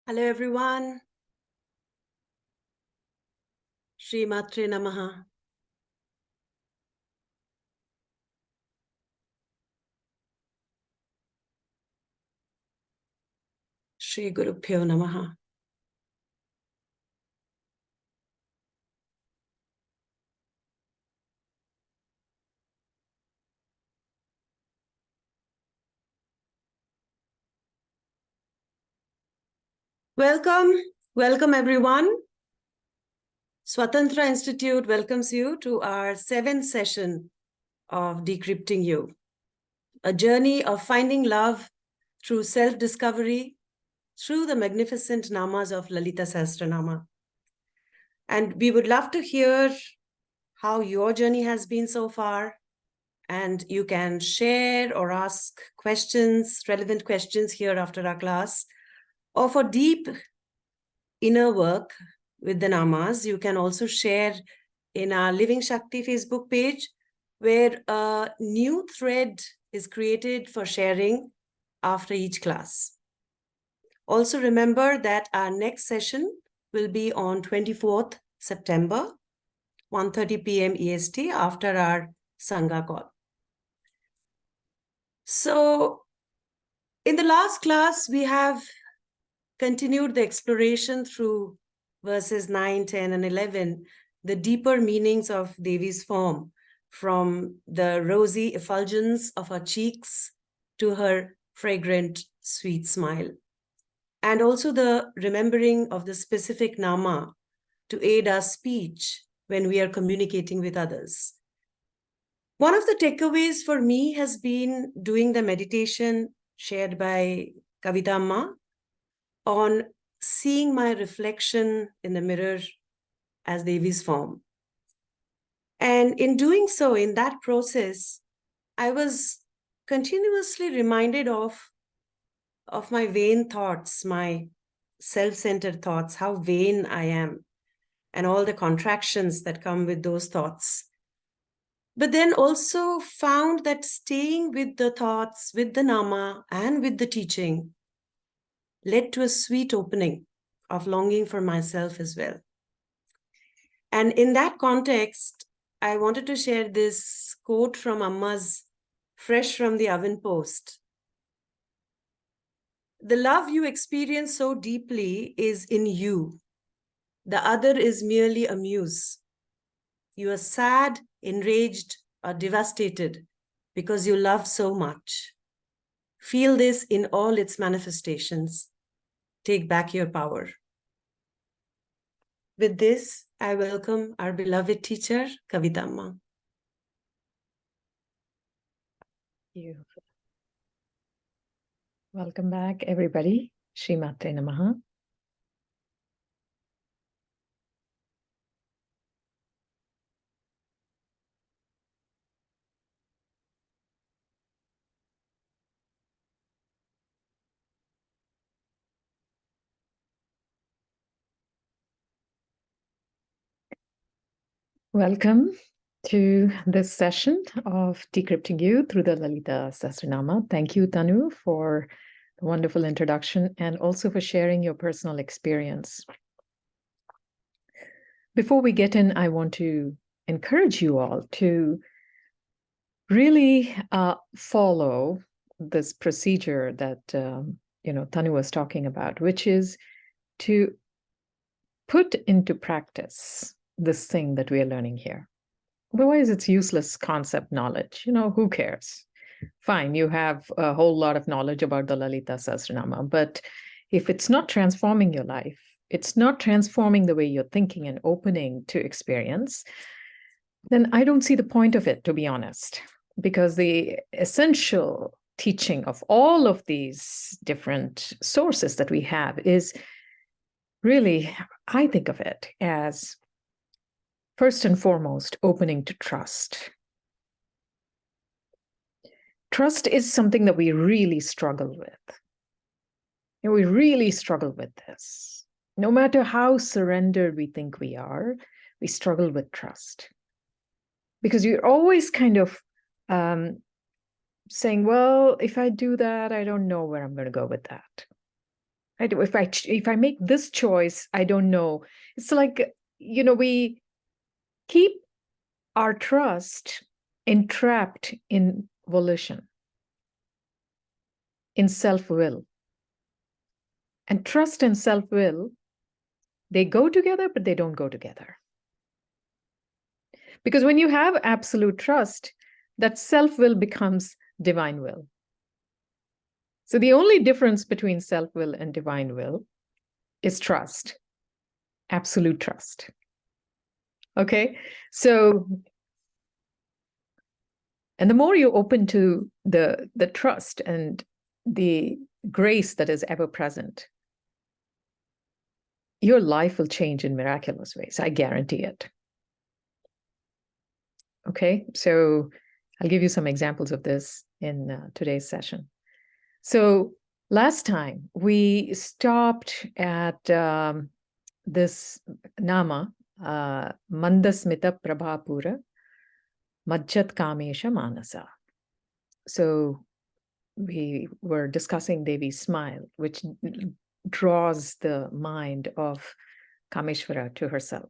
Hello everyone. Shri Matre Namaha. Shri Gurubhyo Namaha. Welcome everyone. Swatantra Institute welcomes you to our 7th session of Decrypting You, a journey of finding love through self-discovery through the magnificent namas of Lalitā Sahasranāma. And we would love to hear how your journey has been so far, and you can share or ask questions, relevant questions here after our class, or for deep inner work with the namas, you can also share in our Living Shakti Facebook page, where a new thread is created for sharing after each class. Also remember that our next session will be on 24th September, 1:30 p.m. EST after our Sangha call. So in the last class, we have continued the exploration through verses 9, 10, and 11, the deeper meanings of Devi's form, from the rosy effulgence of her cheeks to her fragrant, sweet smile, and also the remembering of the specific nama to aid our speech when we are communicating with others. One of the takeaways for me has been doing the meditation shared by Kavitha Amma on seeing my reflection in the mirror as Devi's form. And in doing so, in that process, I was continuously reminded of my vain thoughts, my self-centered thoughts, how vain I am, and all the contractions that come with those thoughts. But then also found that staying with the thoughts, with the nama, and with the teaching led to a sweet opening of longing for myself as well. And in that context, I wanted to share this quote from Amma's Fresh from the Oven post. The love you experience so deeply is in you. The other is merely a muse. You are sad, enraged, or devastated because you love so much. Feel this in all its manifestations. Take back your power. With this, I welcome our beloved teacher, Kavitha Amma. Beautiful. Welcome back, everybody. Shri Matre Namaha. Welcome to this session of Decrypting You through the Lalitā Sahasranāma. Thank you, Tanu, for the wonderful introduction and also for sharing your personal experience. Before we get in, I want to encourage you all to really follow this procedure that Tanu was talking about, which is to put into practice this thing that we are learning here. Otherwise, it's useless concept knowledge. Who cares? Fine, you have a whole lot of knowledge about the Lalitā Sahasranāma, but if it's not transforming your life, it's not transforming the way you're thinking and opening to experience, then I don't see the point of it, to be honest, because the essential teaching of all of these different sources that we have is really, I think of it as first and foremost, opening to trust. Trust is something that we really struggle with. And we really struggle with this. No matter how surrendered we think we are, we struggle with trust. Because you're always kind of saying, well, if I do that, I don't know where I'm going to go with that. Right? If I make this choice, I don't know. It's like, we keep our trust entrapped in volition, in self-will. And trust and self-will, they go together, but they don't go together. Because when you have absolute trust, that self-will becomes divine will. So the only difference between self-will and divine will is trust, absolute trust. Okay? So, and the more you open to the trust and the grace that is ever present, your life will change in miraculous ways. I guarantee it. Okay, so I'll give you some examples of this in today's session. So last time we stopped at this nama, Mandasmita Prabhapura Majjat Kamesha Manasa. So we were discussing Devi's smile, which draws the mind of Kameshwara to herself.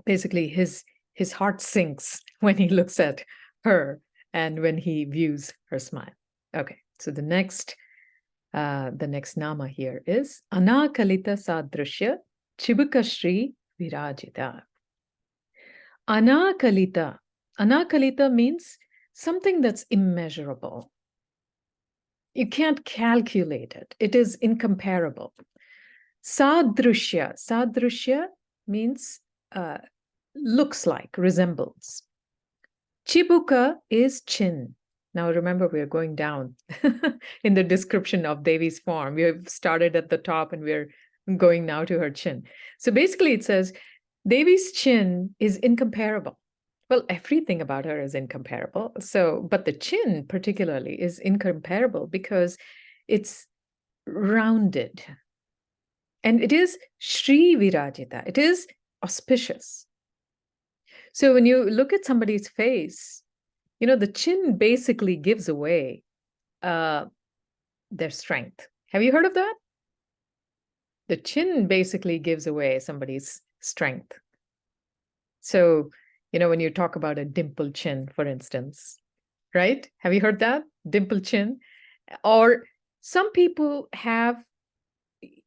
Basically, his heart sinks when he looks at her and when he views her smile. Okay, so the next nama here is Anakalita Sadrishya Chibukashri Virajita. Anakalita. Anakalita means something that's immeasurable. You can't calculate it. It is incomparable. Sadrishya. Sadrishya means looks like, resembles. Chibuka is chin. Now remember, we're going down in the description of Devi's form. We have started at the top and we're going now to her chin. So basically it says Devi's chin is incomparable. Well, everything about her is incomparable. So, but the chin particularly is incomparable because it's rounded. And it is Shri Virajita. It is auspicious. So when you look at somebody's face, the chin basically gives away their strength. Have you heard of that? The chin basically gives away somebody's strength. So, when you talk about a dimple chin, for instance, right? Have you heard that? Dimple chin? Or some people have,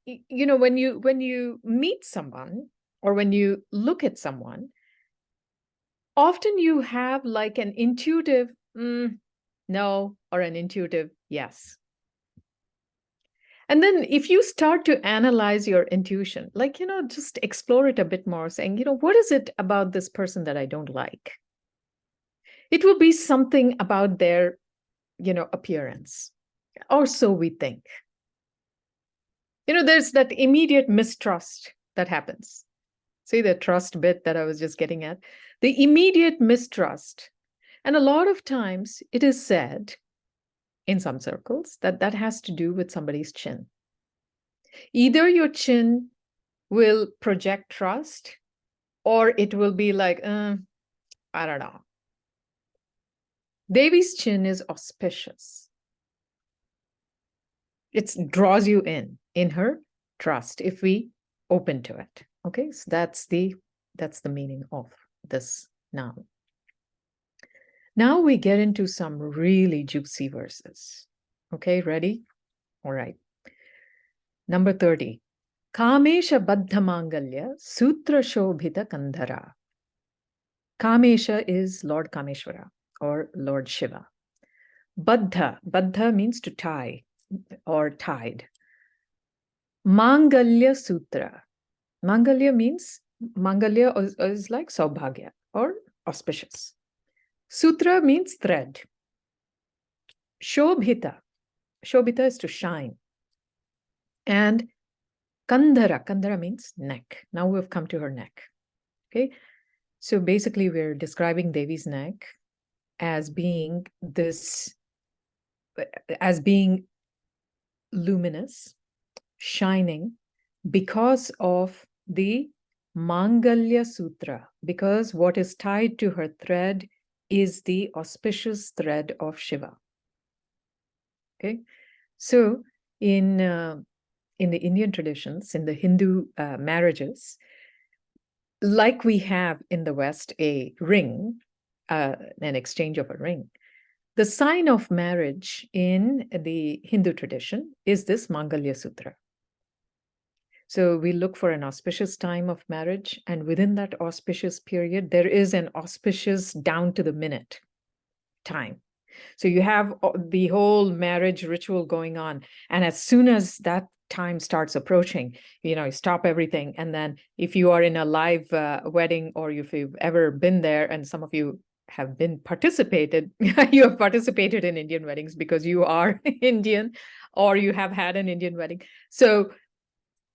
when you meet someone or when you look at someone, often you have like an intuitive no or an intuitive yes. And then if you start to analyze your intuition, like, just explore it a bit more, saying, what is it about this person that I don't like? It will be something about their, appearance, or so we think. There's that immediate mistrust that happens. See the trust bit that I was just getting at? The immediate mistrust. And a lot of times it is said in some circles that has to do with somebody's chin. Either your chin will project trust or it will be like, I don't know. Devi's chin is auspicious. It draws you in her trust if we open to it. Okay, so that's the meaning of this noun. Now we get into some really juicy verses. Okay, ready? All right. Number 30. Kamesha Baddha Mangalya Sutra Shobhita Kandhara. Kamesha is Lord Kameshwara or Lord Shiva. Baddha means to tie or tied. Mangalya Sutra. Mangalya means, Mangalya is like Saubhagya or auspicious. Sutra means thread. Shobhita. Shobhita is to shine. And Kandhara means neck. Now we've come to her neck. Okay. So basically we're describing Devi's neck as being luminous, shining, because of the Mangalya Sutra, because what is tied to her thread is the auspicious thread of Shiva. Okay, so in in the Indian traditions, in the Hindu marriages, like we have in the West a ring, an exchange of a ring, the sign of marriage in the Hindu tradition is this Mangalya Sutra. So we look for an auspicious time of marriage, and within that auspicious period, there is an auspicious down to the minute time. So you have the whole marriage ritual going on, and as soon as that time starts approaching, you stop everything. And then if you are in a live wedding, or if you've ever been there, and some of you have participated in Indian weddings because you are Indian, or you have had an Indian wedding. So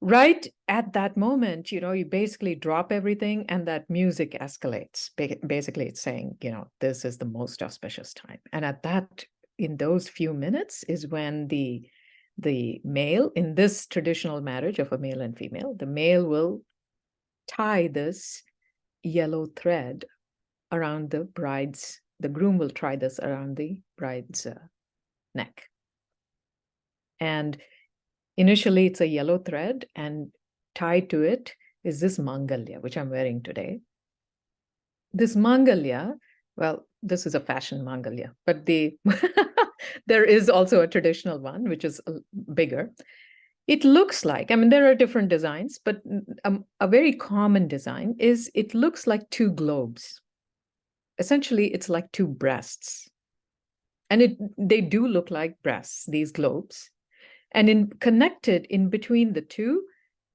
right at that moment, you basically drop everything, and that music escalates. Basically, it's saying, this is the most auspicious time. And in those few minutes is when the male, in this traditional marriage of a male and female, the male will tie this yellow thread around the groom will tie this around the bride's neck. And initially, it's a yellow thread, and tied to it is this mangalya, which I'm wearing today. This mangalya, well, this is a fashion mangalya, but there is also a traditional one, which is bigger. It looks like, there are different designs, but a very common design is it looks like two globes. Essentially, it's like two breasts. And they do look like breasts, these globes. And connected in between the two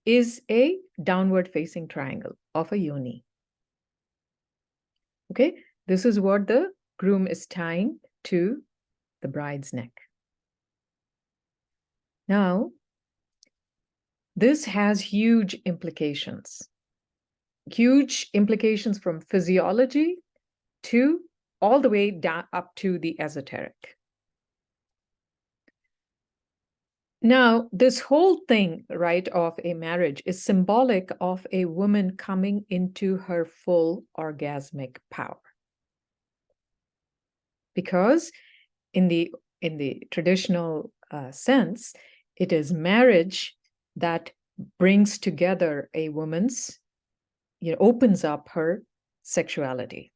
is a downward facing triangle of a yoni. Okay, this is what the groom is tying to the bride's neck. Now, this has huge implications from physiology to all the way down up to the esoteric. Now, this whole thing, right, of a marriage is symbolic of a woman coming into her full orgasmic power. Because in the traditional sense, it is marriage that brings together a woman's, opens up her sexuality,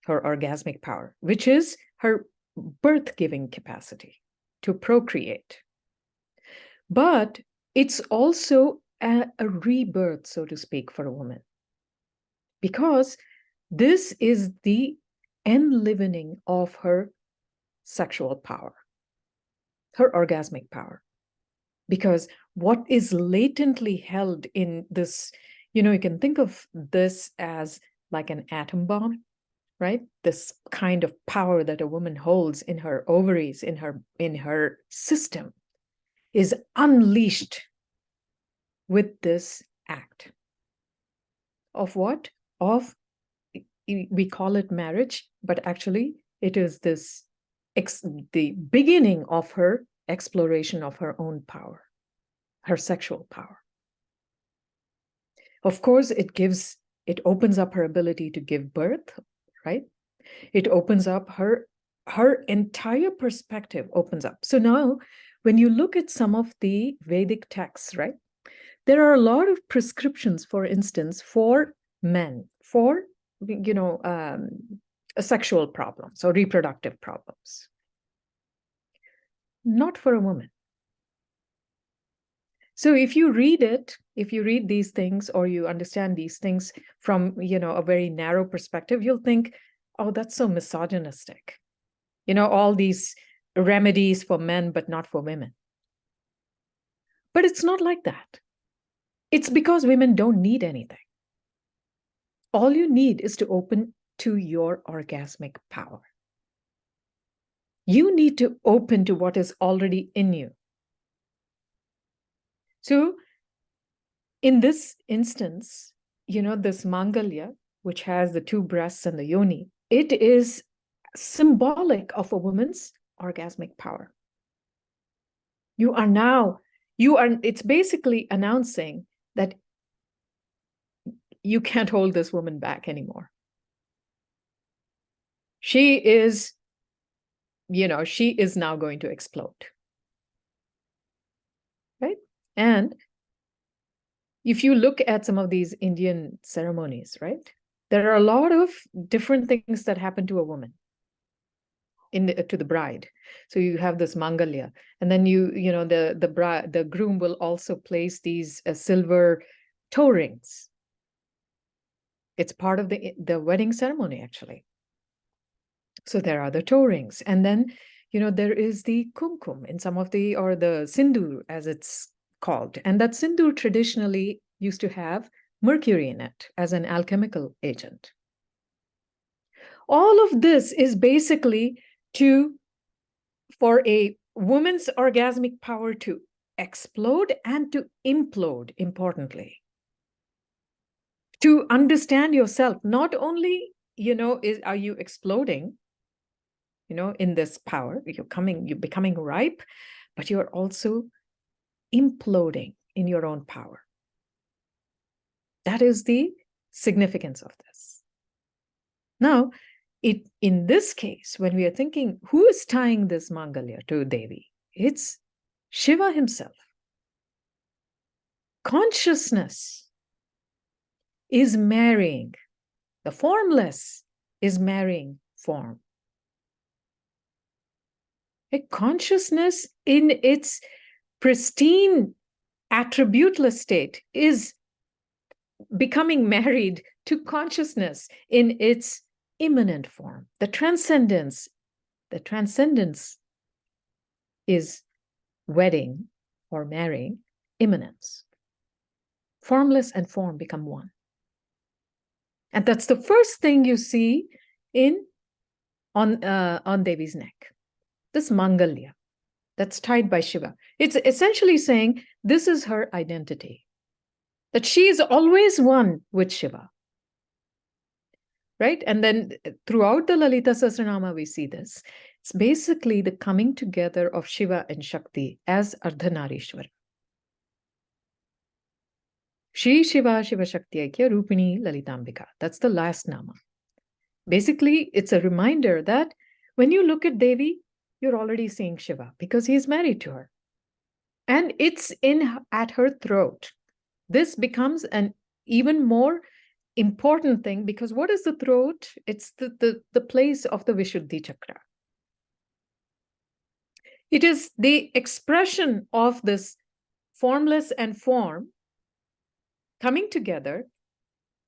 her orgasmic power, which is her birth-giving capacity to procreate. But it's also a rebirth, so to speak, for a woman, because this is the enlivening of her sexual power, her orgasmic power. Because what is latently held in this, you can think of this as like an atom bomb, right? This kind of power that a woman holds in her ovaries, in her system, is unleashed with this act of what? We call it marriage, but actually it is the beginning of her exploration of her own power, her sexual power. Of course, it opens up her ability to give birth, right? It opens up her entire perspective opens up. So now, when you look at some of the Vedic texts, right, there are a lot of prescriptions, for instance, for men, for, sexual problems or reproductive problems. Not for a woman. So if you read these things, or you understand these things from, a very narrow perspective, you'll think, oh, that's so misogynistic. All these remedies for men, but not for women. But it's not like that. It's because women don't need anything. All you need is to open to your orgasmic power. You need to open to what is already in you. So in this instance, this mangalya, which has the two breasts and the yoni, it is symbolic of a woman's orgasmic power. It's basically announcing that you can't hold this woman back anymore. She is now going to explode. Right? And if you look at some of these Indian ceremonies, right, there are a lot of different things that happen to a woman, to the bride. So you have this mangalya, and then the groom will also place these silver toe rings. It's part of the wedding ceremony, actually. So there are the toe rings, and then there is the kumkum in some of or the sindoor, as it's called, and that sindoor traditionally used to have mercury in it as an alchemical agent. All of this is basically for a woman's orgasmic power to explode and to implode, importantly. To understand yourself, not only, are you exploding, in this power, you're becoming ripe, but you're also imploding in your own power. That is the significance of this. Now, in this case, when we are thinking, who is tying this Mangalya to Devi? It's Shiva himself. Consciousness is marrying, the formless is marrying form. A consciousness in its pristine, attributeless state is becoming married to consciousness in its immanent form. The transcendence is wedding or marrying immanence. Formless and form become one. And that's the first thing you see on Devi's neck. This Mangalya that's tied by Shiva. It's essentially saying this is her identity, that she is always one with Shiva. Right? And then throughout the Lalitā Sahasranāma, we see this. It's basically the coming together of Shiva and Shakti as Ardhanarishwara. Shri Shiva Shiva Shakti Aikya Rupini Lalitambika. That's the last nama. Basically, it's a reminder that when you look at Devi, you're already seeing Shiva because he is married to her. And it's at her throat. This becomes an even more important thing, because what is the throat? It's the place of the Vishuddhi Chakra. It is the expression of this formless and form coming together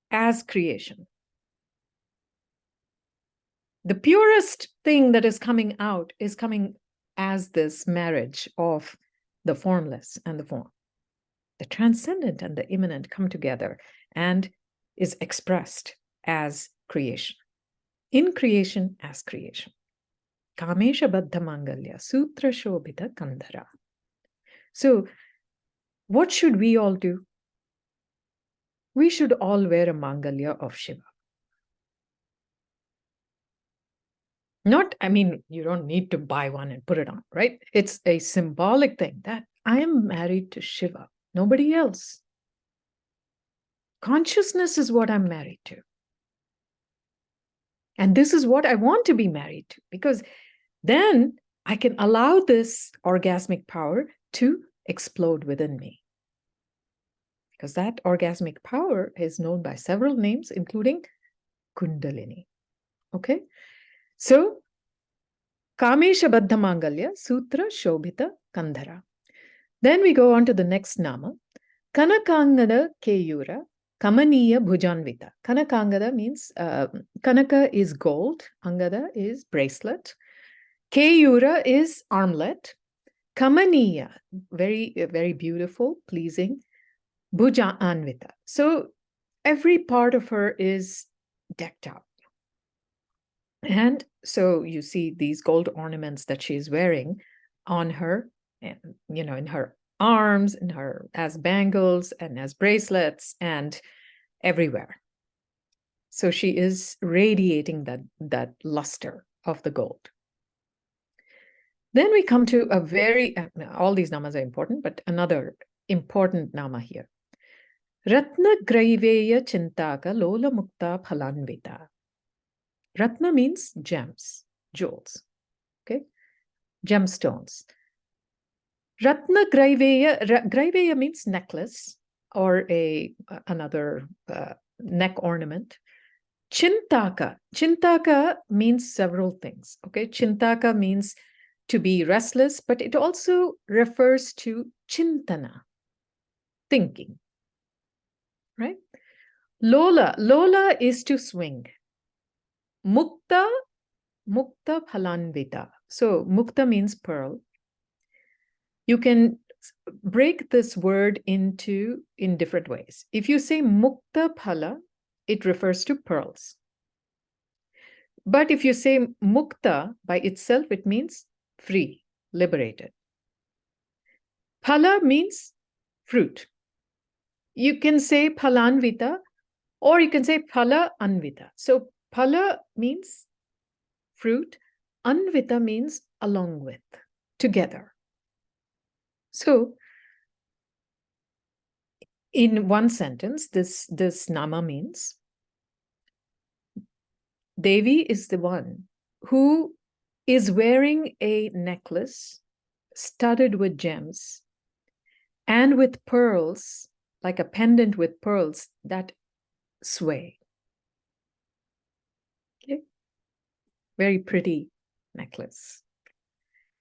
as creation. The purest thing that is coming out is coming as this marriage of the formless and the form. The transcendent and the immanent come together and is expressed as creation. In creation as creation. Kamesha Baddha Mangalya Sutra Shobhita Kandhara. So, what should we all do? We should all wear a Mangalya of Shiva. You don't need to buy one and put it on, right? It's a symbolic thing that I am married to Shiva, nobody else. Consciousness is what I'm married to. And this is what I want to be married to, because then I can allow this orgasmic power to explode within me. Because that orgasmic power is known by several names, including Kundalini. Okay? So, Kamesha Baddha Mangalya Sutra Shobhita Kandhara. Then we go on to the next nama. Kanakangada Keyura Kamaniya Bhujanvita. Kanakangada means, Kanaka is gold, Angada is bracelet, Keyura is armlet, Kamaniya, very, very beautiful, pleasing, Bhujanvita. So every part of her is decked out. And so you see these gold ornaments that she's wearing on her, and, in her arms, in her as bangles and as bracelets and everywhere. So she is radiating that luster of the gold. Then we come to a very, all these namas are important, but another important nama here. Ratna Graiveya Chintaka Lola Mukta Phalanvita. Ratna means gems, jewels, okay? Gemstones. Ratna Graiveya, Graiveya means necklace or another neck ornament. Chintaka. Chintaka means several things. Okay, Chintaka means to be restless, but it also refers to chintana, thinking. Right? Lola. Lola is to swing. Mukta. Mukta phalanvita. So mukta means pearl. You can break this word in different ways. If you say mukta phala, it refers to pearls. But if you say mukta by itself, it means free, liberated. Phala means fruit. You can say phalanvita or you can say phala anvita. So phala means fruit, anvita means along with, together. So in one sentence, this nama means Devi is the one who is wearing a necklace studded with gems and with pearls, like a pendant with pearls that sway. Okay? Very pretty necklace.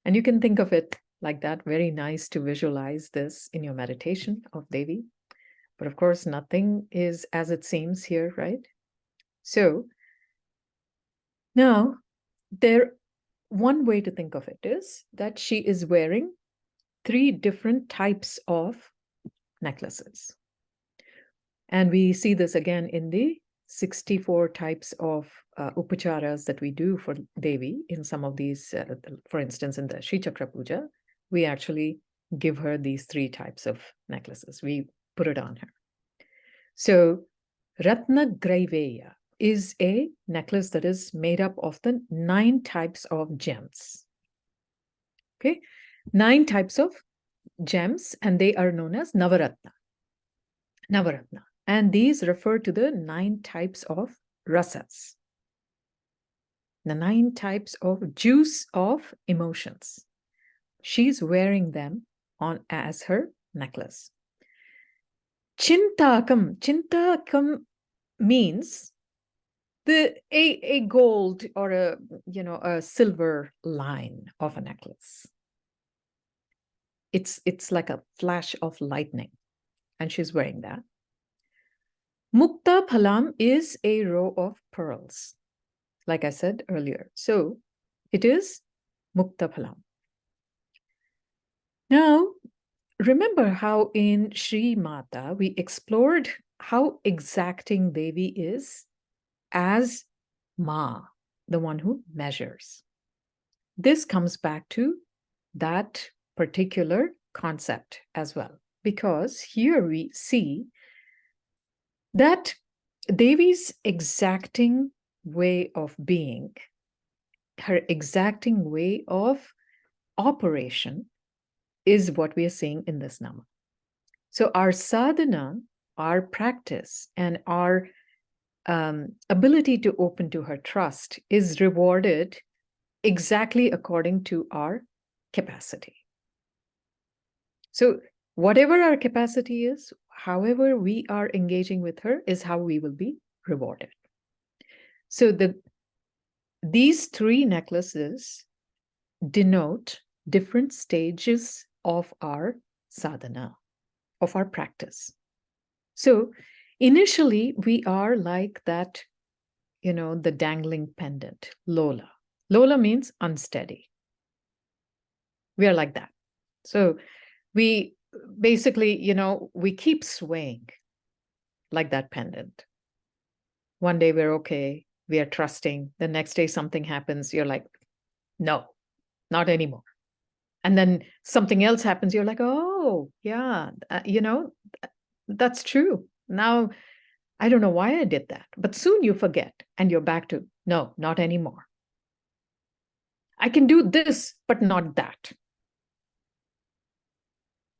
And you can think of it like that. Very nice to visualize this in your meditation of Devi. But of course, nothing is as it seems here, right? So now, one way to think of it is that she is wearing 3 different types of necklaces. And we see this again in the 64 types of upacharas that we do for Devi in some of these. For instance, in the Shri Chakra Puja, we actually give her these 3 types of necklaces. We put it on her. So Ratna Graiveya is a necklace that is made up of the 9 types of gems. Okay, 9 types of gems, and they are known as Navaratna. Navaratna. And these refer to the 9 types of rasas, the 9 types of juice of emotions. She's wearing them on as her necklace. Chintakam. Chintakam means a gold or a silver line of a necklace. It's like a flash of lightning, and she's wearing that. Mukta phalam is a row of pearls, like I said earlier. So it is mukta phalam. Now, remember how in Shri Mata we explored how exacting Devi is as Ma, the one who measures. This comes back to that particular concept as well, because here we see that Devi's exacting way of being, her exacting way of operation is what we are seeing in this nama. So our sadhana, our practice, and our ability to open to her trust is rewarded exactly according to our capacity. So whatever our capacity is, however we are engaging with her is how we will be rewarded. So these 3 necklaces denote different stages of our sadhana, of our practice. So initially we are like that, the dangling pendant, Lola. Lola means unsteady. We are like that. So we basically, we keep swaying like that pendant. One day we're okay, we are trusting. The next day something happens, you're like, no, not anymore. And then something else happens, you're like, oh, yeah, that's true. Now, I don't know why I did that. But soon you forget and you're back to, no, not anymore. I can do this, but not that.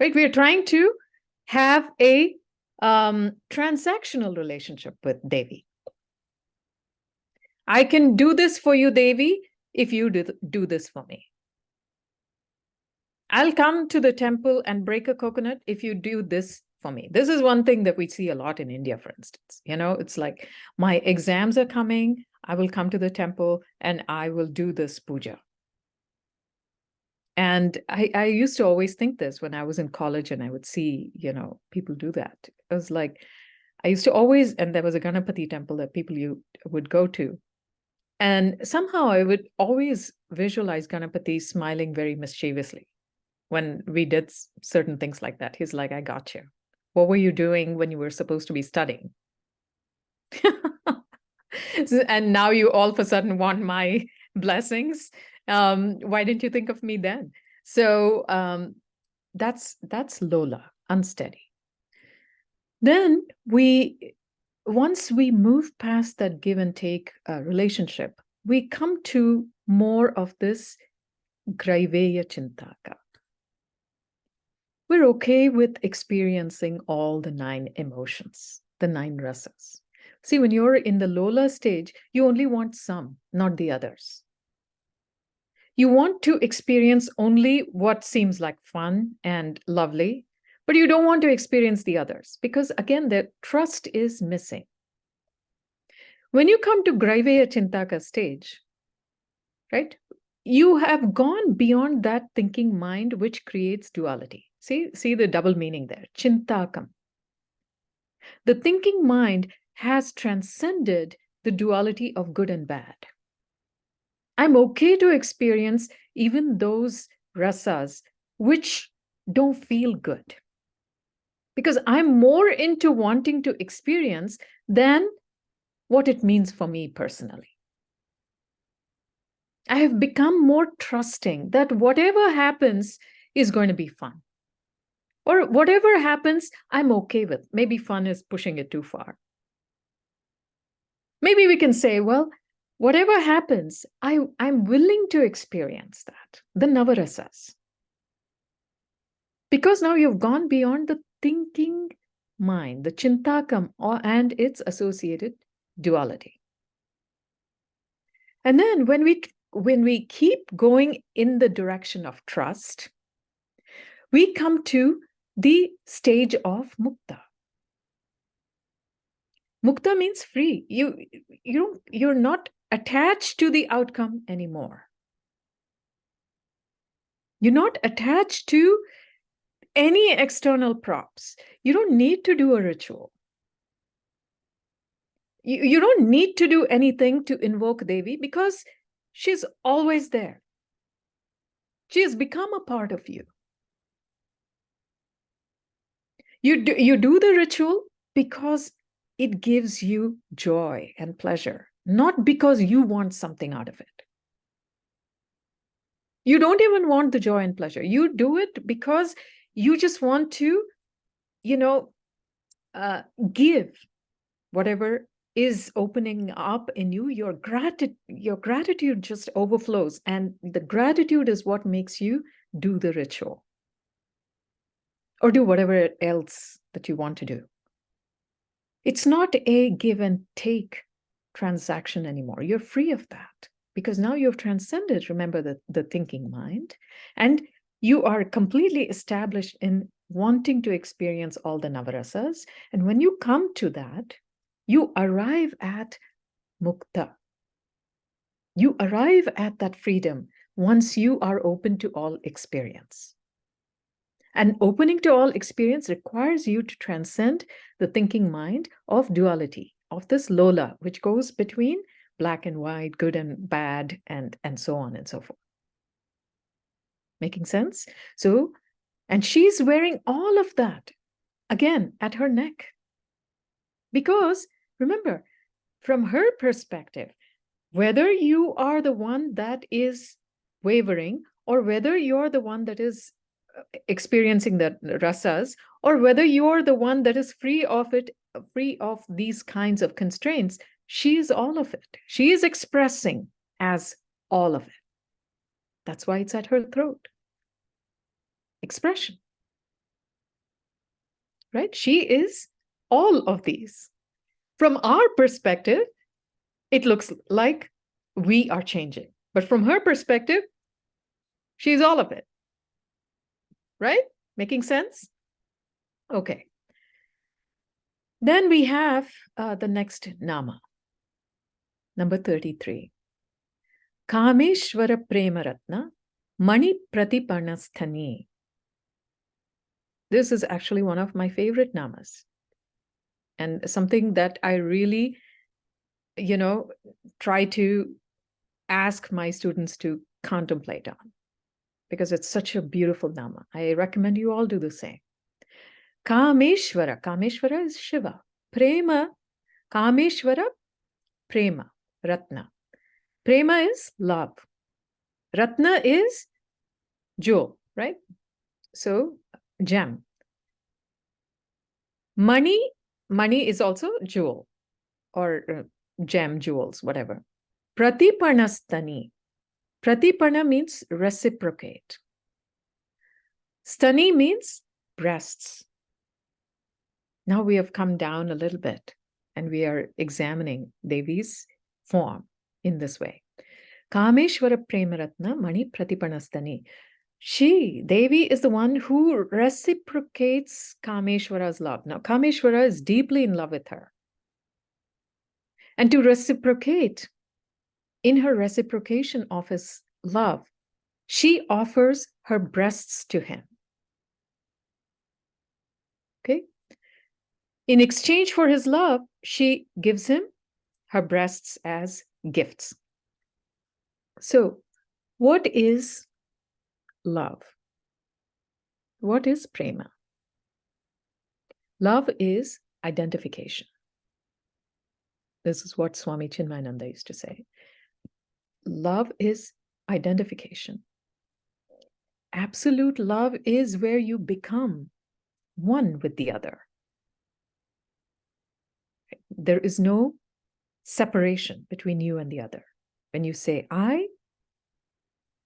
Right? We are trying to have a transactional relationship with Devi. I can do this for you, Devi, if you do this for me. I'll come to the temple and break a coconut if you do this for me. This is one thing that we see a lot in India, for instance. It's like, my exams are coming, I will come to the temple and I will do this puja. And I used to always think this when I was in college and I would see, people do that. It was like, I used to always, and there was a Ganapati temple that you would go to. And somehow I would always visualize Ganapati smiling very mischievously when we did certain things like that. He's like, I got you. What were you doing when you were supposed to be studying? And now you all of a sudden want my blessings. Why didn't you think of me then? So that's Lola, unsteady. Then once we move past that give and take relationship, we come to more of this Graiveya Chintaka. We're okay with experiencing all the 9 emotions, the 9 rasas. See, when you're in the Lola stage, you only want some, not the others. You want to experience only what seems like fun and lovely, but you don't want to experience the others because, again, the trust is missing. When you come to Graiveya Chintaka stage, right, you have gone beyond that thinking mind which creates duality. See the double meaning there, Chintakam. The thinking mind has transcended the duality of good and bad. I'm okay to experience even those rasas which don't feel good, because I'm more into wanting to experience than what it means for me personally. I have become more trusting that whatever happens is going to be fun. Or whatever happens, I'm okay with. Maybe fun is pushing it too far. Maybe we can say, well, whatever happens, I'm willing to experience that, the Navarasas. Because now you've gone beyond the thinking mind, the Chintakam, and its associated duality. And then when we keep going in the direction of trust, we come to the stage of mukta. Mukta means free. You're not attached to the outcome anymore. You're not attached to any external props. You don't need to do a ritual. You don't need to do anything to invoke Devi because she's always there. She has become a part of you. You do the ritual because it gives you joy and pleasure, not because you want something out of it. You don't even want the joy and pleasure. You do it because you just want to, give whatever is opening up in you. Your gratitude just overflows, and the gratitude is what makes you do the ritual or do whatever else that you want to do. It's not a give and take transaction anymore. You're free of that because now you've transcended, remember, the thinking mind, and you are completely established in wanting to experience all the Navarasas. And when you come to that, you arrive at mukta. You arrive at that freedom once you are open to all experience. And opening to all experience requires you to transcend the thinking mind of duality, of this Lola, which goes between black and white, good and bad, and so on and so forth. Making sense? So, and she's wearing all of that, again, at her neck. Because, remember, from her perspective, whether you are the one that is wavering or whether you're the one that is experiencing the rasas, or whether you're the one that is free of these kinds of constraints, she is all of it. She is expressing as all of it. That's why it's at her throat. Expression. Right? She is all of these. From our perspective, it looks like we are changing. But from her perspective, she's all of it. right? Making sense? Okay. Then we have the next nama, number 33. Kameshwara Premaratna Mani Pratipanasthani. This is actually one of my favorite namas, and something that I really, try to ask my students to contemplate on, because it's such a beautiful nama. I recommend you all do the same. Kameshwara. Kameshwara is Shiva. Prema. Kameshwara, Prema. Ratna. Prema is love. Ratna is jewel, right? So, gem. Money is also jewel, or gem, jewels, whatever. Pratiparnastani. Pratiparna means reciprocate. Stani means breasts. Now we have come down a little bit and we are examining Devi's form in this way. Kameshwara Premaratna Mani Pratipanastani. She, Devi, is the one who reciprocates Kameshwara's love. Now, Kameshwara is deeply in love with her. And to reciprocate, in her reciprocation of his love, she offers her breasts to him. Okay? In exchange for his love, she gives him her breasts as gifts. So, what is love? What is prema? Love is identification. This is what Swami Chinmayananda used to say. Love is identification. Absolute love is where you become one with the other. There is no separation between you and the other. When you say I,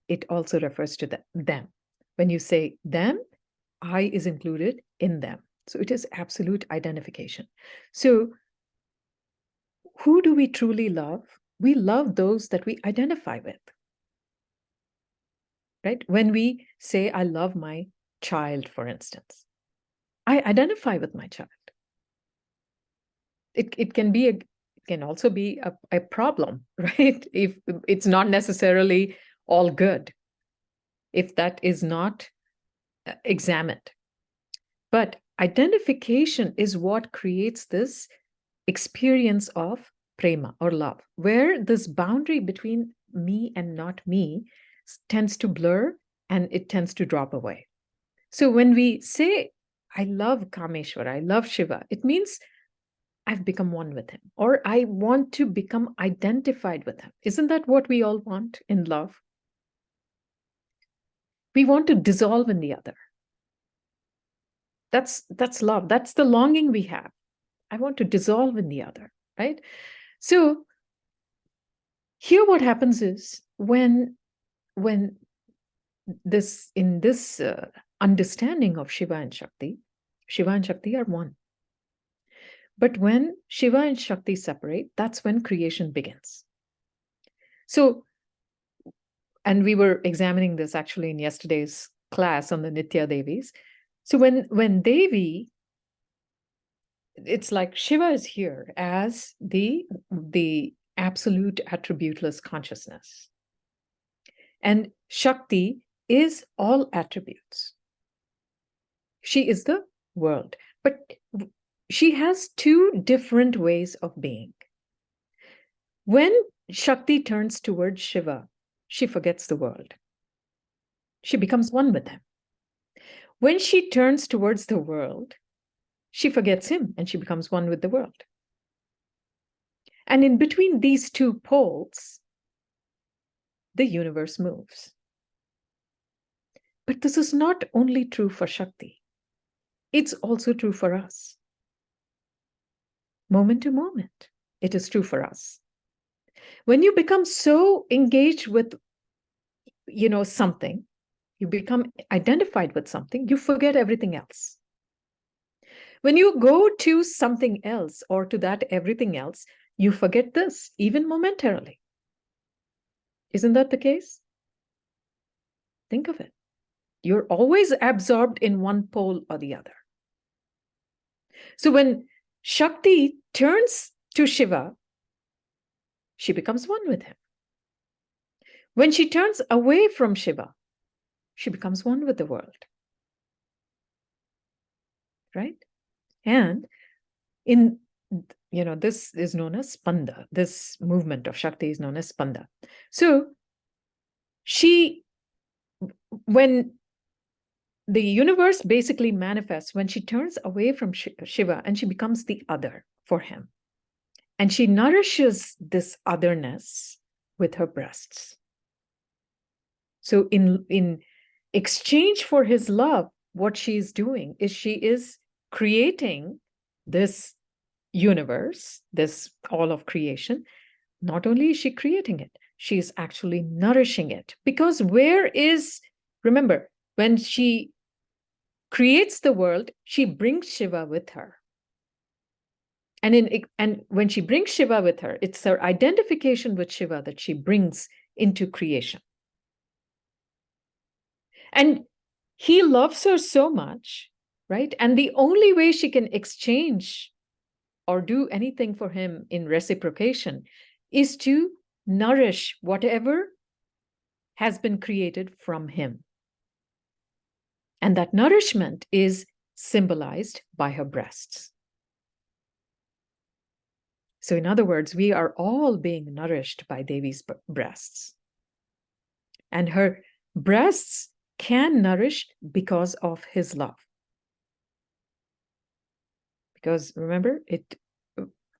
it also refers to them. When you say them, I is included in them. So it is absolute identification. So who do we truly love? We love those that we identify with. Right? When we say, I love my child, for instance, I identify with my child. It can also be a problem, right? If it's not necessarily all good, if that is not examined. But identification is what creates this experience of prema or love, where this boundary between me and not me tends to blur and it tends to drop away. So when we say, I love Kameshwara, I love Shiva, it means I've become one with him, or I want to become identified with him. Isn't that what we all want in love? We want to dissolve in the other. That's love. That's the longing we have. I want to dissolve in the other, right? So here what happens is when this understanding of Shiva and Shakti are one. But when Shiva and Shakti separate, that's when creation begins. So, and we were examining this actually in yesterday's class on the Nitya Devis. So when Devi, it's like Shiva is here as the absolute attributeless consciousness. And Shakti is all attributes. She is the world. But she has two different ways of being. When Shakti turns towards Shiva, she forgets the world. She becomes one with him. When she turns towards the world, she forgets him and she becomes one with the world. And in between these two poles, the universe moves. But this is not only true for Shakti. It's also true for us. Moment to moment, it is true for us. When you become so engaged with, something, you become identified with something, you forget everything else. When you go to something else or to that everything else, you forget this, even momentarily. Isn't that the case? Think of it. You're always absorbed in one pole or the other. So when Shakti turns to Shiva, she becomes one with him. When she turns away from Shiva, she becomes one with the world. Right? And this is known as Spanda. This movement of Shakti is known as Spanda. So when the universe basically manifests, when she turns away from Shiva and she becomes the other for him, and she nourishes this otherness with her breasts. So in exchange for his love, what she's doing is she is creating this universe, this all of creation. Not only is she creating it, she is actually nourishing it. Because remember, when she creates the world, she brings Shiva with her. And when she brings Shiva with her, it's her identification with Shiva that she brings into creation. And he loves her so much, right? And the only way she can exchange or do anything for him in reciprocation is to nourish whatever has been created from him. And that nourishment is symbolized by her breasts. So in other words, we are all being nourished by Devi's breasts. And her breasts can nourish because of his love. Because remember,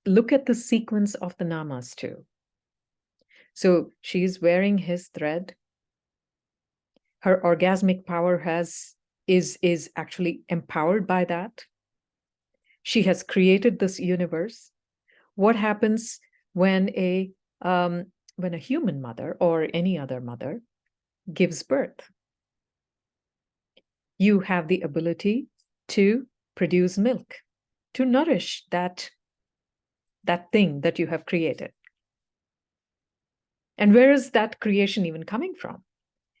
look at the sequence of the namas too. So she's wearing his thread. Her orgasmic power is actually empowered by that. She has created this universe. What happens when a human mother or any other mother gives birth? You have the ability to produce milk, to nourish that thing that you have created. And where is that creation even coming from?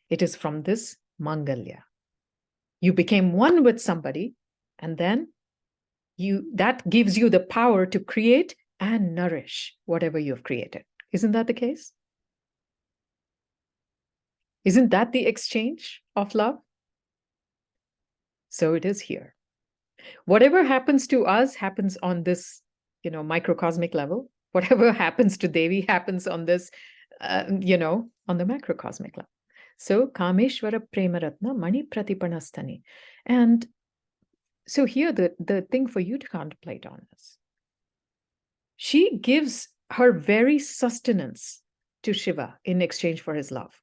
It is from this Mangalya. You became one with somebody, and then that gives you the power to create and nourish whatever you've created. Isn't that the case? Isn't that the exchange of love? So it is here. Whatever happens to us happens on this, microcosmic level. Whatever happens to Devi happens on this, on the macrocosmic level. So Kameshwara Premaratna Mani Pratipanastani. And so here the thing for you to contemplate on is, she gives her very sustenance to Shiva in exchange for his love.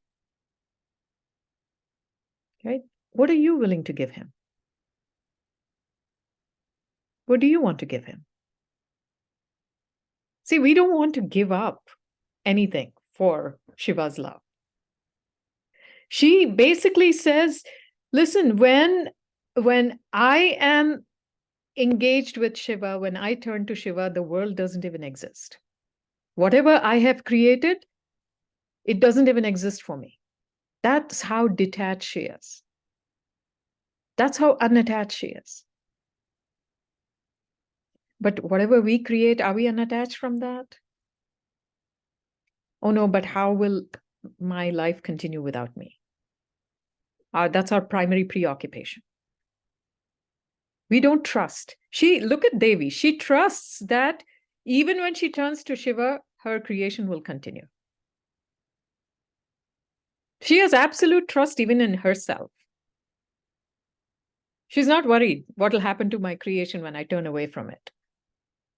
Right? What are you willing to give him? What do you want to give him? See, we don't want to give up anything for Shiva's love. She basically says, listen, when I am engaged with Shiva, when I turn to Shiva, the world doesn't even exist. Whatever I have created, it doesn't even exist for me. That's how detached she is. That's how unattached she is. But whatever we create, are we unattached from that? Oh no, but how will my life continue without me? That's our primary preoccupation. We don't trust. Look at Devi. She trusts that even when she turns to Shiva, her creation will continue. She has absolute trust even in herself. She's not worried what will happen to my creation when I turn away from it.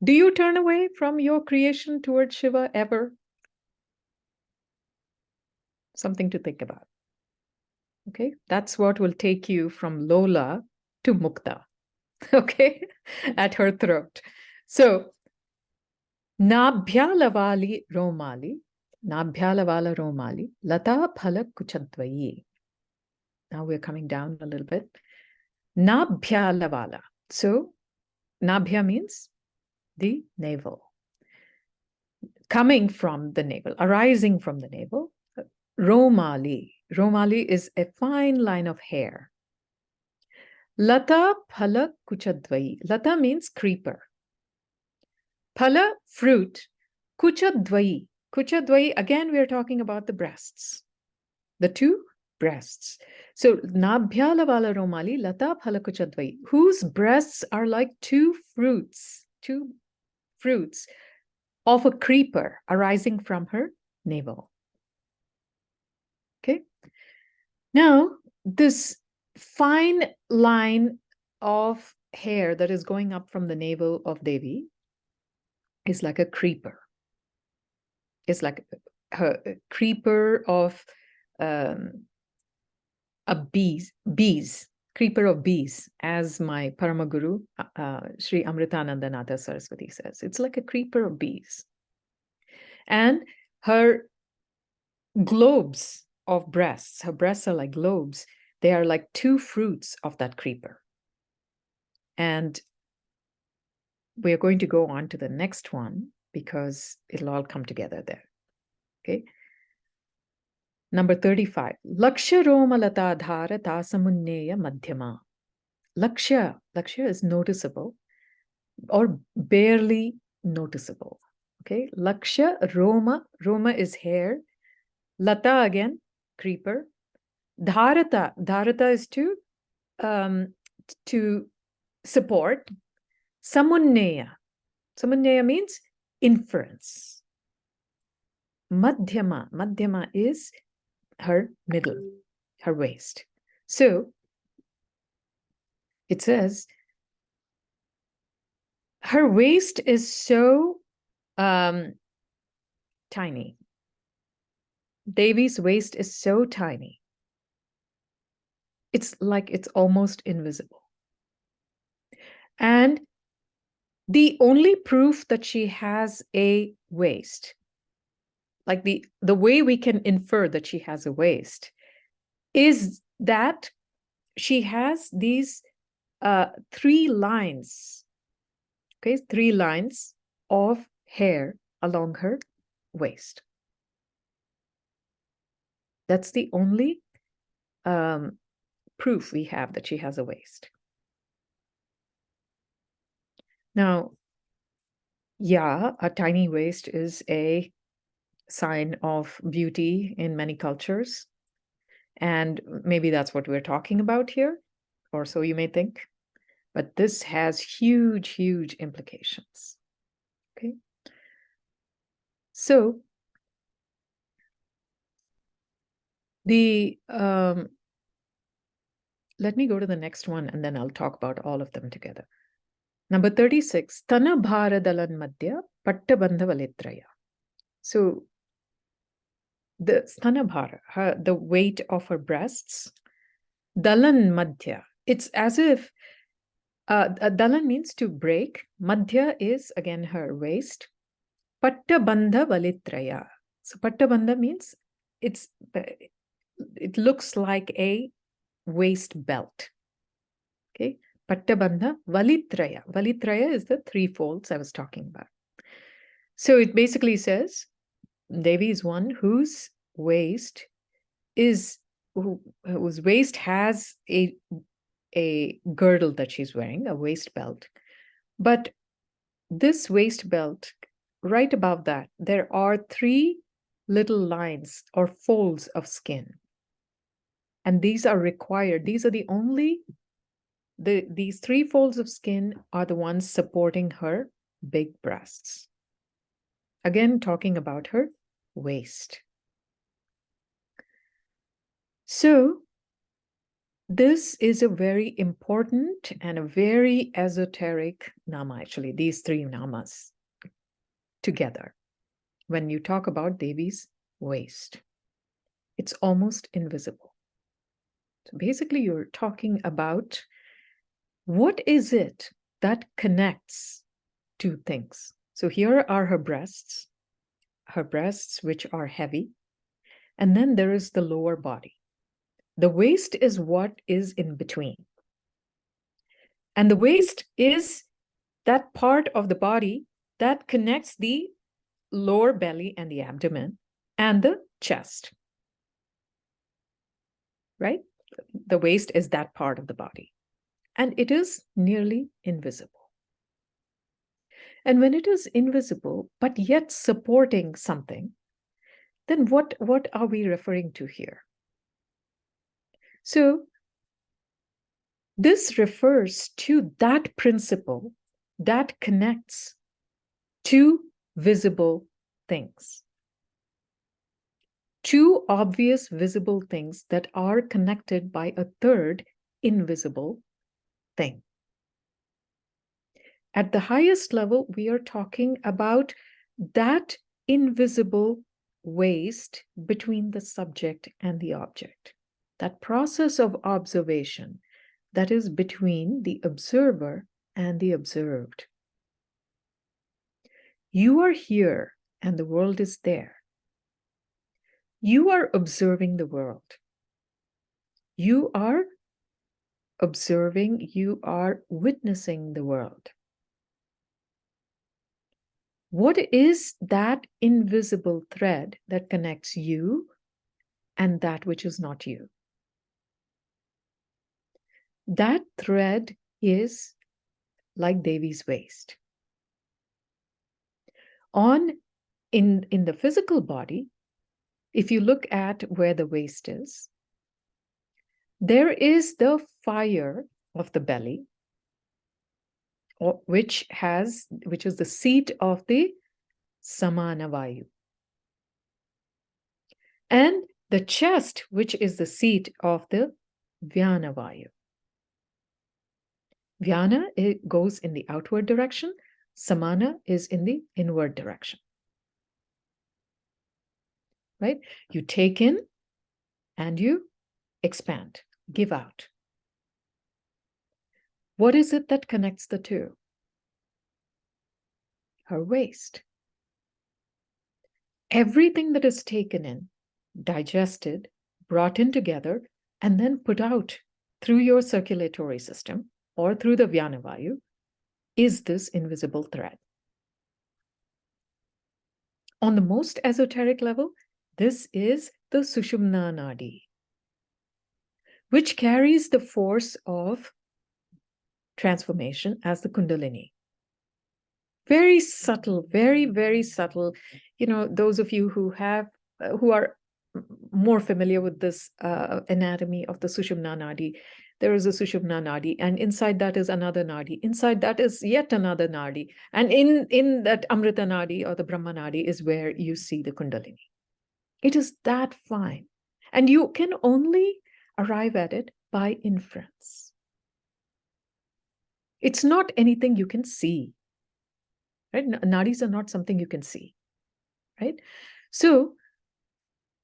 Do you turn away from your creation towards Shiva ever? Something to think about. Okay, that's what will take you from Lola to Mukta. Okay, at her throat. So, Nabhyalavali Romali, Nabhyalavala Romali, Lata Phala Kuchantvayi. Now we're coming down a little bit. Nabhyalavala. So, Nabhya means the navel. Coming from the navel, arising from the navel. Romali. Romali is a fine line of hair. Lata phala kuchadvai. Lata means creeper. Phala, fruit. Kuchadvai. Kuchadvai, again, we are talking about the breasts. The two breasts. So, Nabhyala vala romali lata phala kuchadvai, whose breasts are like two fruits of a creeper arising from her navel. Okay. Now, this fine line of hair that is going up from the navel of Devi is like a creeper. It's like a creeper of a bees, creeper of bees, as my Paramaguru, Sri Amritanandanatha Saraswati says. It's like a creeper of bees. And her globes of breasts, her breasts are like globes. They are like two fruits of that creeper. And we are going to go on to the next one because it'll all come together there. Okay. Number 35. Laksha Romalata Dhara Tasamunneya Madhyama. Laksha is noticeable or barely noticeable. Okay. Laksha Roma is hair. Lata again, creeper. Dharata is to support. Samunneya means inference. Madhyama is her middle, her waist. So it says her waist is so tiny. Devi's waist is so tiny. It's like it's almost invisible. And the only proof that she has a waist, like the way we can infer that she has a waist, is that she has these 3 lines, okay, 3 lines of hair along her waist. That's the only proof we have that she has a waist. Now, yeah, a tiny waist is a sign of beauty in many cultures. And maybe that's what we're talking about here, or so you may think. But this has huge, huge implications. Okay. So the let me go to the next one and then I'll talk about all of them together. Number 36, Tana Bhara Dalan Madhya Patta Bandha Valitraya. So the Stana Bhara, the weight of her breasts, Dalan Madhya, it's as if Dalan means to break. Madhya is again her waist. Patta Bandha Valitraya. So Patta Bandha means it looks like a waist belt. Okay. Patta Bandha Valitraya. Valitraya is the 3 folds I was talking about. So it basically says Devi is one whose waist has a girdle that she's wearing, a waist belt. But this waist belt, right above that, there are 3 little lines or folds of skin. And these are required. These are the only, these 3 folds of skin are the ones supporting her big breasts. Again, talking about her waist. So this is a very important and a very esoteric nama, actually, these 3 namas together. When you talk about Devi's waist, it's almost invisible. So basically, you're talking about what is it that connects 2 things. So here are her breasts which are heavy, and then there is the lower body. The waist is what is in between. And the waist is that part of the body that connects the lower belly and the abdomen and the chest. Right? The waist is that part of the body. and it is nearly invisible. And when it is invisible, but yet supporting something, then what are we referring to here? So this refers to that principle that connects two visible things. Two obvious visible things that are connected by a third invisible thing. At the highest level, we are talking about that invisible waste between the subject and the object. That process of observation that is between the observer and the observed. You are here and the world is there. You are observing the world. You are observing, you are witnessing the world. What is that invisible thread that connects you and that which is not you? That thread is like Devi's waist. In the physical body, if you look at where the waist is, there is the fire of the belly, which is the seat of the samana vayu, and the chest, which is the seat of the vyana vayu. Vyana, it goes in the outward direction. Samana is in the inward direction. Right? You take in and you expand, give out. What is it that connects the two? Her waist. Everything that is taken in, digested, brought in together, and then put out through your circulatory system or through the vyana vayu is this invisible thread. On the most esoteric level, this is the Sushumna Nadi, which carries the force of transformation as the Kundalini. Very subtle, very, very subtle. You know, those of you who are more familiar with this anatomy of the Sushumna Nadi, there is a Sushumna Nadi, and inside that is another Nadi. Inside that is yet another Nadi. And in that Amrita Nadi or the Brahma Nadi is where you see the Kundalini. It is that fine. And you can only arrive at it by inference. It's not anything you can see. Right? Nadis are not something you can see. Right? So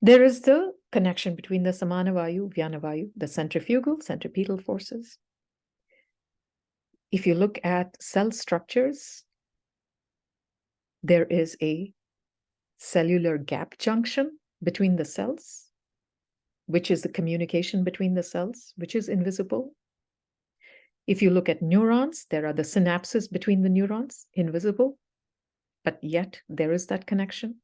there is the connection between the samana vayu, vyana vayu, the centripetal forces. If you look at cell structures, there is a cellular gap junction between the cells, which is the communication between the cells, which is invisible. If you look at neurons, there are the synapses between the neurons, invisible, but yet there is that connection.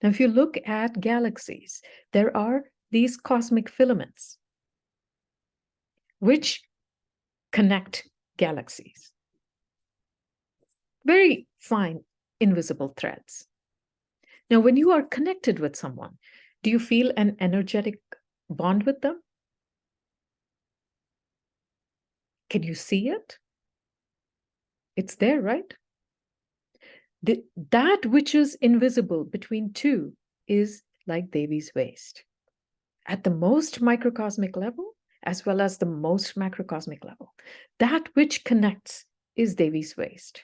Now, if you look at galaxies, there are these cosmic filaments which connect galaxies. Very fine, invisible threads. Now, when you are connected with someone, do you feel an energetic bond with them? Can you see it? It's there, right? That which is invisible between two is like Devi's waist. At the most microcosmic level, as well as the most macrocosmic level, that which connects is Devi's waist.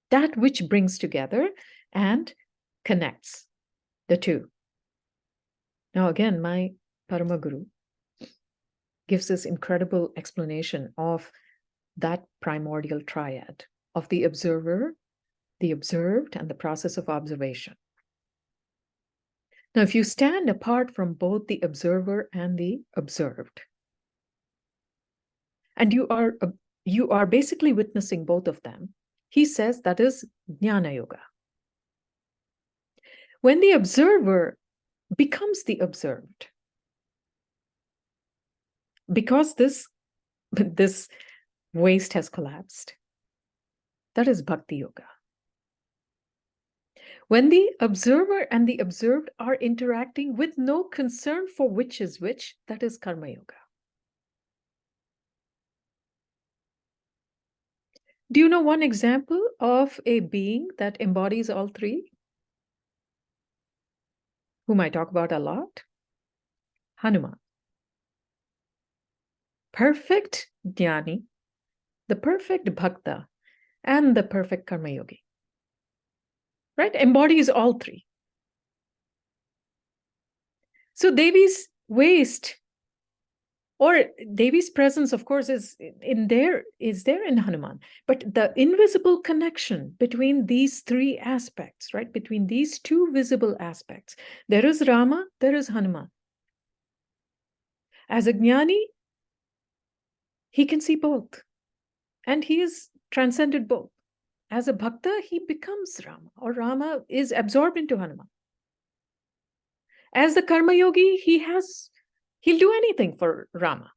That which brings together and connects the two. Now, again, my Paramaguru gives this incredible explanation of that primordial triad of the observer, the observed, and the process of observation. Now, if you stand apart from both the observer and the observed, and you are basically witnessing both of them, he says that is Jnana Yoga. When the observer becomes the observed, because this this waist has collapsed. That is bhakti yoga. When the observer and the observed are interacting with no concern for which is which, that is karma yoga. Do you know one example of a being that embodies all three? Whom I talk about a lot? Hanuman. Perfect jnani, the perfect bhakta, and the perfect karma yogi. Right? Embodies all three. So Devi's waist, or Devi's presence, of course, is there in Hanuman. But the invisible connection between these three aspects, right? Between these two visible aspects. There is Rama, there is Hanuman. As a jnani, he can see both. And he has transcended both. As a bhakta, he becomes Rama, or Rama is absorbed into Hanuman. As the karma yogi, he'll do anything for Rama.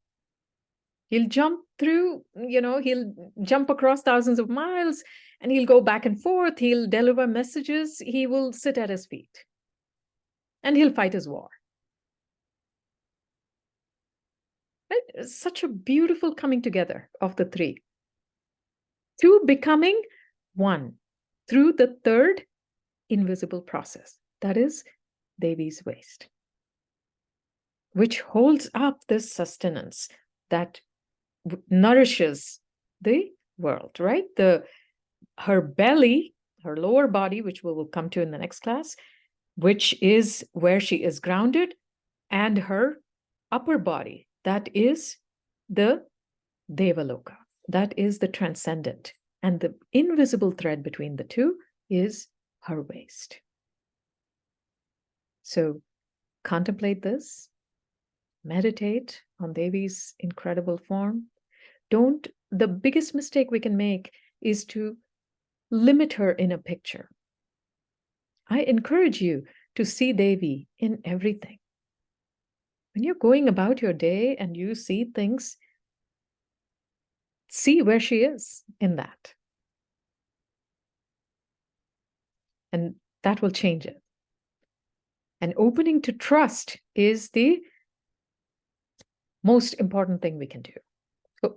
He'll jump through, he'll jump across thousands of miles, and he'll go back and forth. He'll deliver messages. He will sit at his feet. And he'll fight his war. Right? Such a beautiful coming together of the three. Two becoming one through the third invisible process. That is Devi's waist, which holds up this sustenance that nourishes the world, right? Her belly, her lower body, which we will come to in the next class, which is where she is grounded, and her upper body, that is the Devaloka, that is the transcendent. And the invisible thread between the two is her waist. So contemplate this, meditate on Devi's incredible form. The biggest mistake we can make is to limit her in a picture. I encourage you to see Devi in everything. When you're going about your day and you see things, see where she is in that. And that will change it. And opening to trust is the most important thing we can do.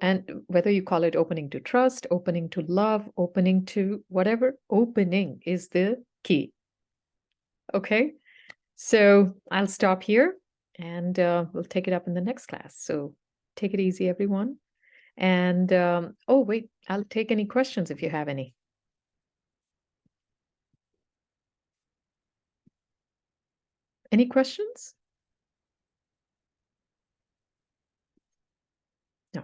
And whether you call it opening to trust, opening to love, opening to whatever, opening is the key. Okay, so I'll stop here and we'll take it up in the next class. So take it easy, everyone. And oh, wait, I'll take any questions if you have any. Any questions? No.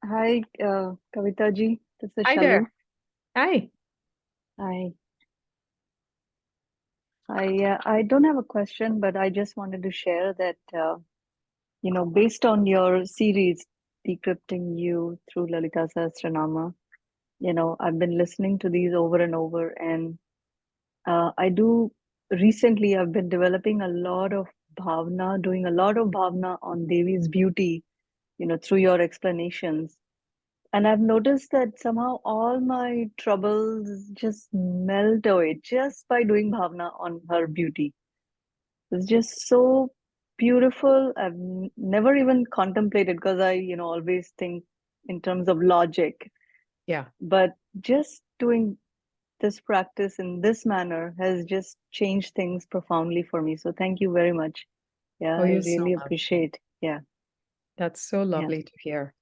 Hi, Kavitha ji. This is Hi Shalu. there. Hi. Hi. I don't have a question, but I just wanted to share that, based on your series, Decrypting You through Lalitā Sahasranāma, I've been listening to these over and over, and recently I've been developing a lot of bhavna, doing a lot of bhavna on Devi's beauty, through your explanations. And I've noticed that somehow all my troubles just melt away just by doing bhavna on her beauty. It's just so beautiful. I've never even contemplated because I, always think in terms of logic. Yeah. But just doing this practice in this manner has just changed things profoundly for me. So thank you very much. Yeah, Oh, I you're so really lovely. appreciate. Yeah, That's so lovely to hear.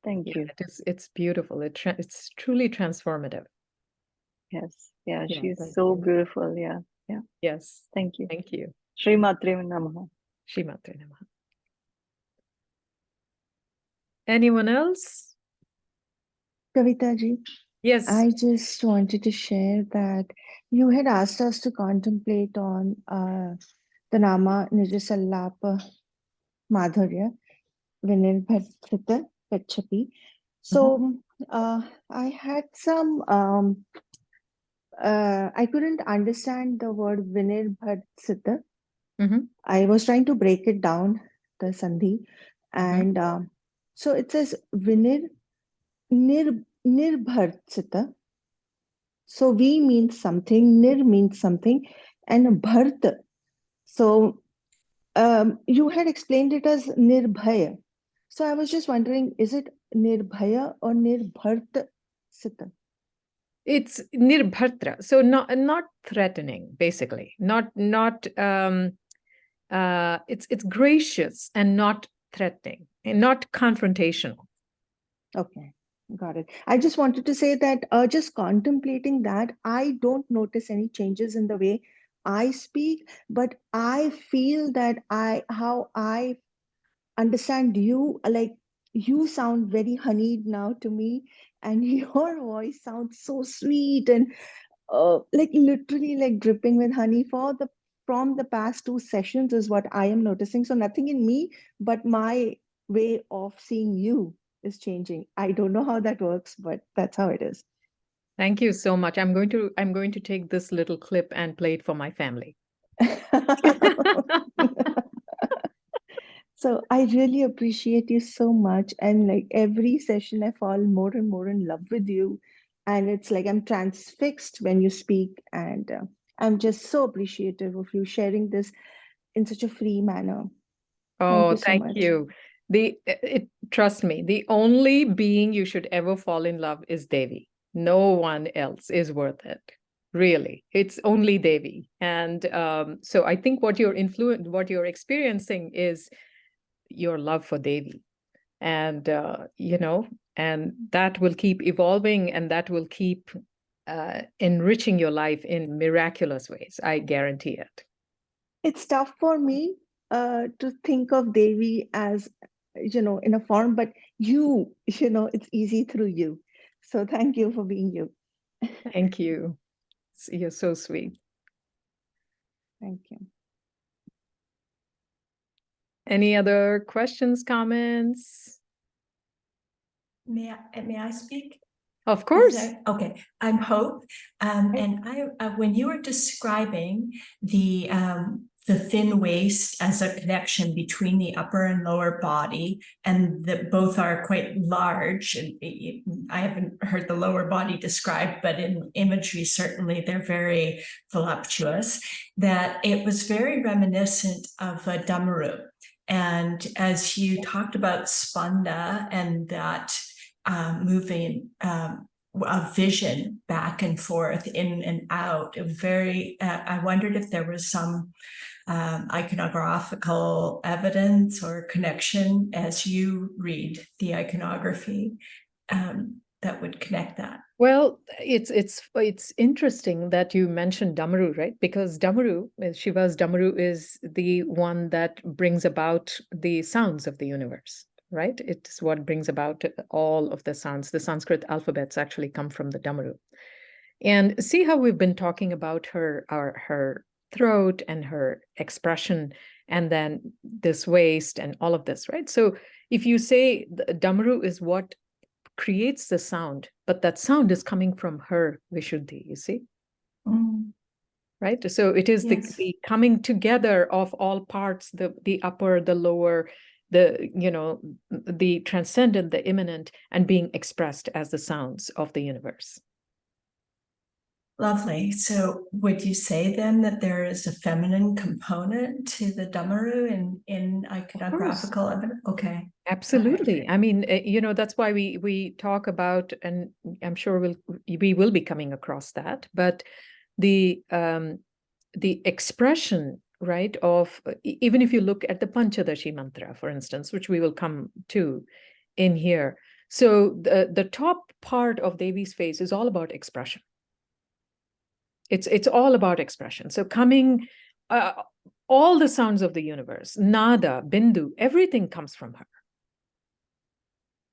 thank Yeah, you. it's beautiful. It's truly transformative. Yes, yeah, Yeah, she's thank so you. beautiful. Yeah, yeah. Yes. Thank you. Thank you. Shri Matre Namaha. Shri Matre Namaha. Anyone else? Kavitha ji, Yes. I just wanted to share that you had asked us to contemplate on the Nama Nijasallapa Madhurya, Vinirбhadrita Gacchati. So I had some, I couldn't understand the word Vinirбhadrita. Mm-hmm. I was trying to break it down the Sandhi. And so it says Vinir Nirbhartsita. So V means something, Nir means something, and Bhart. So you had explained it as Nirbhaya. So I was just wondering, is it Nirbhaya or Nirbhartsita? It's nirbhartra, so not threatening, basically. It's gracious and not threatening and not confrontational. Okay, got it. I just wanted to say that just contemplating that, I don't notice any changes in the way I speak, but I feel that how I understand you, like you sound very honeyed now to me, and your voice sounds so sweet and like literally like dripping with honey from the past 2 sessions is what I am noticing. So nothing in me, but my way of seeing you is changing. I don't know how that works, but that's how it is. Thank you so much. I'm going to take this little clip and play it for my family. So I really appreciate you so much. And like every session, I fall more and more in love with you. And it's like I'm transfixed when you speak. And I'm just so appreciative of you sharing this in such a free manner. Oh, Thank you so much. Trust me, the only being you should ever fall in love is Devi. No one else is worth it. Really, it's only Devi. And so I think what you're experiencing is your love for Devi. And, and that will keep evolving, and that will keep enriching your life in miraculous ways. I guarantee it. It's tough for me to think of Devi as, in a form, but it's easy through you. So thank you for being you. Thank you. You're so sweet. Thank you. Any other questions, comments? May I speak? Of course. Okay, I'm Hope, and I when you were describing the thin waist as a connection between the upper and lower body, and that both are quite large. And I haven't heard the lower body described, but in imagery, certainly they're very voluptuous. That it was very reminiscent of a Damaru. And as you talked about Spanda and that moving a vision back and forth, in and out, I wondered if there was some iconographical evidence or connection as you read the iconography that would connect that. Well, it's interesting that you mentioned Damaru, right? Because Damaru, Shiva's Damaru, is the one that brings about the sounds of the universe, right? It's what brings about all of the sounds. The Sanskrit alphabets actually come from the Damaru. And see how we've been talking about her throat and her expression, and then this waist and all of this, right? So if you say the Damaru is what creates the sound, but that sound is coming from her Vishuddhi, you see? Right? So it is the coming together of all parts, the upper, the lower, the transcendent, the immanent, and being expressed as the sounds of the universe. Lovely. So would you say then that there is a feminine component to the Damaru in iconographical evidence? Okay. Absolutely. I mean, that's why we talk about, and I'm sure we will be coming across that, but the expression, right, of, even if you look at the Panchadashi mantra, for instance, which we will come to in here. So the top part of Devi's face is all about expression. It's all about expression. So coming, all the sounds of the universe, nada, bindu, everything comes from her.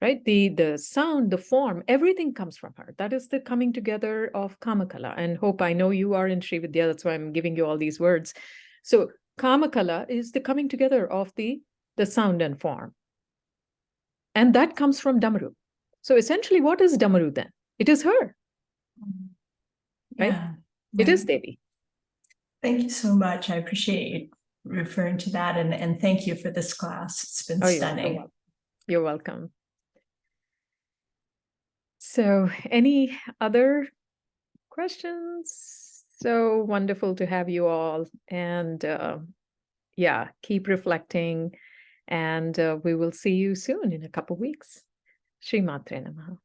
Right? The sound, the form, everything comes from her. That is the coming together of Kamakala. And Hope, I know you are in Sri Vidya, that's why I'm giving you all these words. So Kamakala is the coming together of the sound and form. And that comes from Damaru. So essentially, what is Damaru then? It is her. Right? Yeah. It is Devi. Thank you so much. I appreciate you referring to that. And thank you for this class. It's been Oh, stunning. You're welcome. So any other questions? So wonderful to have you all. And yeah, keep reflecting. And we will see you soon in a couple of weeks. Shri Matre Namaha.